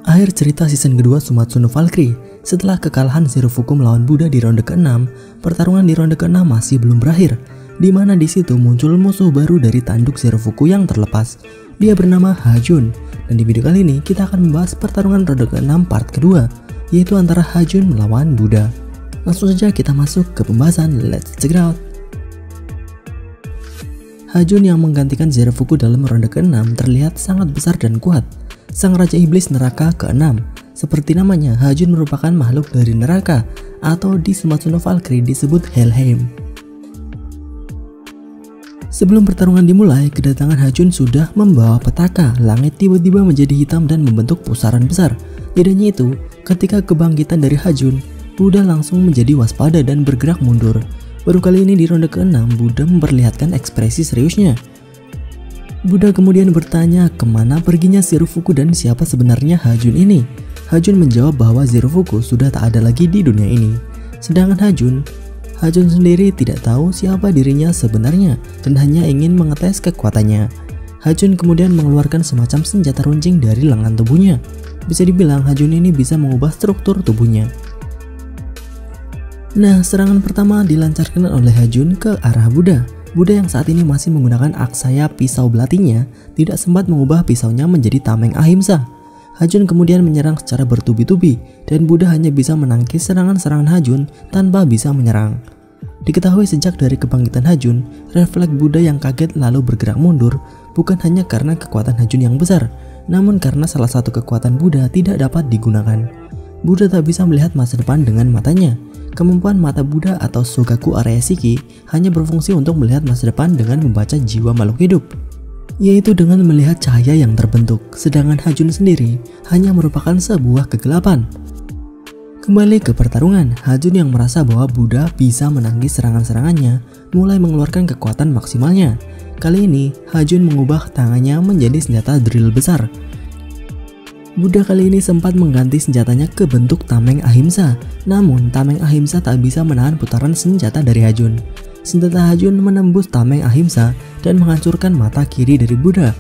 Akhir cerita season kedua Sumatsu no Valkyrie. Setelah kekalahan Zerofuku melawan Buddha di ronde ke-6, pertarungan di ronde ke-6 masih belum berakhir, di mana di situ muncul musuh baru dari tanduk Zerofuku yang terlepas. Dia bernama Hajun, dan di video kali ini kita akan membahas pertarungan ronde ke-6 part kedua, yaitu antara Hajun melawan Buddha. Langsung saja kita masuk ke pembahasan, let's check it out. Hajun yang menggantikan Zerofuku dalam ronde ke-6 terlihat sangat besar dan kuat. Sang Raja Iblis Neraka ke-6. Seperti namanya, Hajun merupakan makhluk dari neraka, atau di Sumatsu no Valkyrie disebut Helheim. Sebelum pertarungan dimulai, kedatangan Hajun sudah membawa petaka. Langit tiba-tiba menjadi hitam dan membentuk pusaran besar. Bedanya itu, ketika kebangkitan dari Hajun, Buddha langsung menjadi waspada dan bergerak mundur. Baru kali ini di ronde ke-6, Buddha memperlihatkan ekspresi seriusnya. Buddha kemudian bertanya kemana perginya Zerofuku dan siapa sebenarnya Hajun ini. Hajun menjawab bahwa Zerofuku sudah tak ada lagi di dunia ini. Sedangkan Hajun sendiri tidak tahu siapa dirinya sebenarnya dan hanya ingin mengetes kekuatannya. Hajun kemudian mengeluarkan semacam senjata runcing dari lengan tubuhnya. Bisa dibilang Hajun ini bisa mengubah struktur tubuhnya. Nah, serangan pertama dilancarkan oleh Hajun ke arah Buddha. Buddha yang saat ini masih menggunakan aksaya pisau belatinya tidak sempat mengubah pisaunya menjadi tameng ahimsa. Hajun kemudian menyerang secara bertubi-tubi dan Buddha hanya bisa menangkis serangan-serangan Hajun tanpa bisa menyerang. Diketahui sejak dari kebangkitan Hajun, refleks Buddha yang kaget lalu bergerak mundur bukan hanya karena kekuatan Hajun yang besar, namun karena salah satu kekuatan Buddha tidak dapat digunakan. Buddha tak bisa melihat masa depan dengan matanya. Kemampuan mata Buddha atau Sogaku Arayashiki hanya berfungsi untuk melihat masa depan dengan membaca jiwa makhluk hidup, yaitu dengan melihat cahaya yang terbentuk, sedangkan Hajun sendiri hanya merupakan sebuah kegelapan. Kembali ke pertarungan, Hajun yang merasa bahwa Buddha bisa menangkis serangan-serangannya mulai mengeluarkan kekuatan maksimalnya. Kali ini, Hajun mengubah tangannya menjadi senjata drill besar. Buddha kali ini sempat mengganti senjatanya ke bentuk tameng ahimsa, namun tameng ahimsa tak bisa menahan putaran senjata dari Hajun. Senjata Hajun menembus tameng ahimsa dan menghancurkan mata kiri dari Buddha.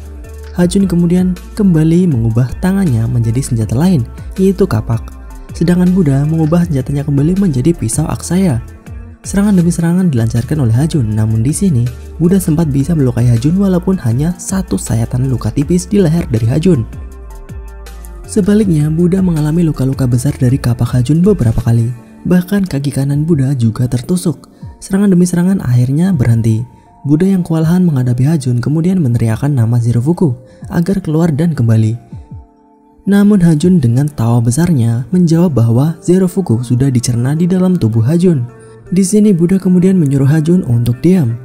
Hajun kemudian kembali mengubah tangannya menjadi senjata lain, yaitu kapak. Sedangkan Buddha mengubah senjatanya kembali menjadi pisau aksaya. Serangan demi serangan dilancarkan oleh Hajun, namun di sini Buddha sempat bisa melukai Hajun walaupun hanya satu sayatan luka tipis di leher dari Hajun. Sebaliknya, Buddha mengalami luka-luka besar dari kapak Hajun beberapa kali. Bahkan kaki kanan Buddha juga tertusuk. Serangan demi serangan akhirnya berhenti. Buddha yang kewalahan menghadapi Hajun kemudian meneriakkan nama Zerofuku agar keluar dan kembali. Namun Hajun dengan tawa besarnya menjawab bahwa Zerofuku sudah dicerna di dalam tubuh Hajun. Di sini Buddha kemudian menyuruh Hajun untuk diam.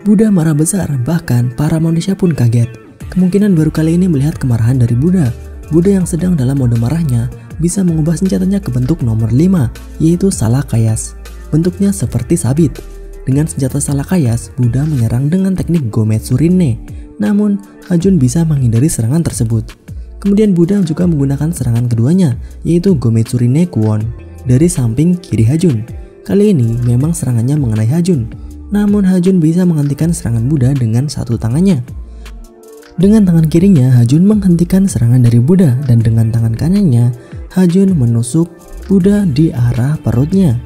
Buddha marah besar, bahkan para manusia pun kaget. Kemungkinan baru kali ini melihat kemarahan dari Buddha. Buddha yang sedang dalam mode marahnya bisa mengubah senjatanya ke bentuk nomor 5, yaitu Salakayas. Bentuknya seperti sabit. Dengan senjata Salakayas, Buddha menyerang dengan teknik Gometsu Rinne. Namun, Hajun bisa menghindari serangan tersebut. Kemudian Buddha juga menggunakan serangan keduanya, yaitu Gometsu Rinne Kuon, dari samping kiri Hajun. Kali ini memang serangannya mengenai Hajun. Namun Hajun bisa menghentikan serangan Buddha dengan satu tangannya. Dengan tangan kirinya, Hajun menghentikan serangan dari Buddha dan dengan tangan kanannya, Hajun menusuk Buddha di arah perutnya.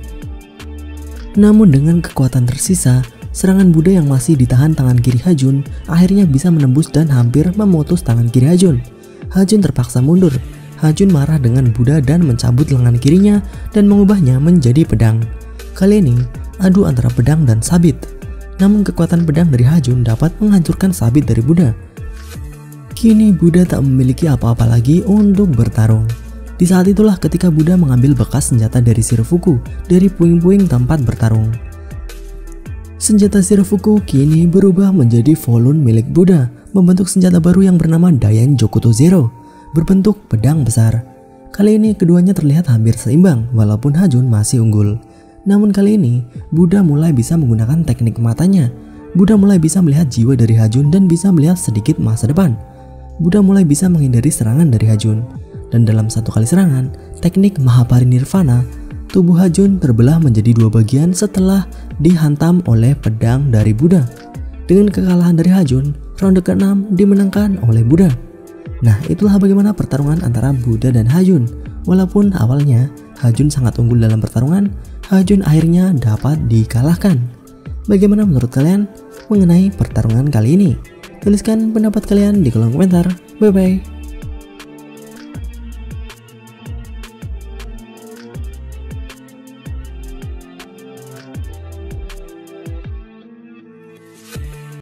Namun dengan kekuatan tersisa, serangan Buddha yang masih ditahan tangan kiri Hajun akhirnya bisa menembus dan hampir memutus tangan kiri Hajun. Hajun terpaksa mundur. Hajun marah dengan Buddha dan mencabut lengan kirinya dan mengubahnya menjadi pedang. Kali ini, adu antara pedang dan sabit. Namun kekuatan pedang dari Hajun dapat menghancurkan sabit dari Buddha. Kini Buddha tak memiliki apa-apa lagi untuk bertarung. Di saat itulah ketika Buddha mengambil bekas senjata dari Zerofuku dari puing-puing tempat bertarung. Senjata Zerofuku kini berubah menjadi Volun milik Buddha, membentuk senjata baru yang bernama Dayan Jokuto Zero, berbentuk pedang besar. Kali ini keduanya terlihat hampir seimbang walaupun Hajun masih unggul. Namun kali ini Buddha mulai bisa menggunakan teknik matanya. Buddha mulai bisa melihat jiwa dari Hajun dan bisa melihat sedikit masa depan. Buddha mulai bisa menghindari serangan dari Hajun. Dan dalam satu kali serangan, teknik Mahaparinirvana, tubuh Hajun terbelah menjadi dua bagian setelah dihantam oleh pedang dari Buddha. Dengan kekalahan dari Hajun, ronde ke-6 dimenangkan oleh Buddha. Nah, itulah bagaimana pertarungan antara Buddha dan Ha-Jun. Walaupun awalnya Ha-Jun sangat unggul dalam pertarungan, Ha-Jun akhirnya dapat dikalahkan. Bagaimana menurut kalian mengenai pertarungan kali ini? Tuliskan pendapat kalian di kolom komentar. Bye bye.